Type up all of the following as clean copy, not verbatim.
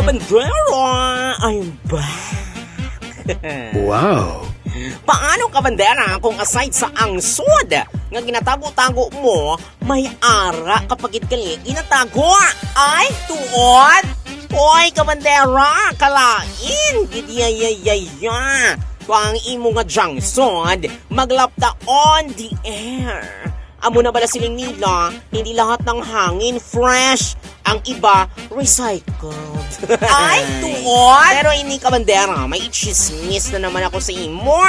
kabandera, I'm back. Wow! Paano kabandera kung aside sa angsod nga ginatago-tago mo, may ara kapag itkali ginatago? Ay, tuod! Hoy, kabandera, kalain! Gidiyayayaya! Kung imo nga jangsod, maglapta on the air. Amo na bala siling nila, hindi lahat ng hangin fresh. Ang iba, recycled. Ay, tuon! Pero ini kabandera, may chismis na naman ako sa imo.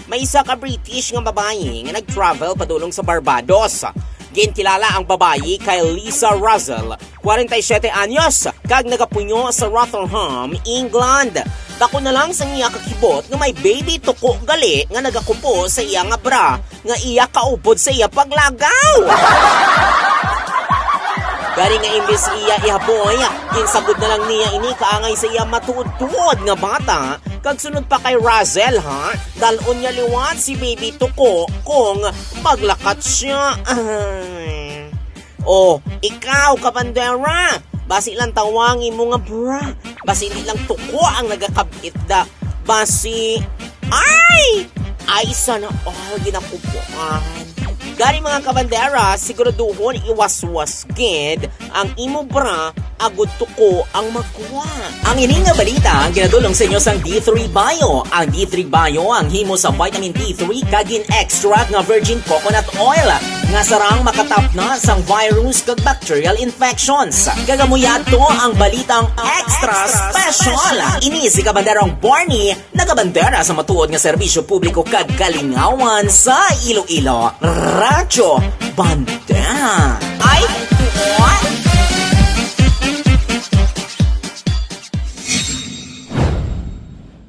May isa ka British nga babae nga nag-travel padulong sa Barbados. Gintilala ang babae kay Lisa Russell, 47 anyos, kag nagapunyo sa Rotherham, England. Dako na lang sa iya kakibot nga may baby tuko gali nga nagakupo sa iya nga bra nga iya kaupod sa iya paglagaw. Gari nga imbes iya ihaboy, ginsagod na lang niya ini kaangay sa iya matuod-tuod nga bata. Kag sunod pa kay Russell ha, dalon niya liwat si baby tuko kung maglakat siya. Oh, ikaw kabandera, basi lang tawangin mo nga bra. Basi hindi lang tuko ang nagakabit da. Basi, ay sana all ginakupuan. Gari mga kabandera, siguraduhon iwas-was gid ang imo bra agud tuko ang magkuha. Ang ini nga balita ang ginadulong sa inyo sang D3 Bio. Ang D3 Bio ang himo sa vitamin D3 kagin extract nga virgin coconut oil nga sarang makatap na sang virus kag bacterial infections. Gagamuyad to ang balitang extra special. Ini si kabanderang Barney, nagabandera sa matuod nga serbisyo publiko kag kalingawan sa Iloilo. Radyo Bandera. Ay, tuwa!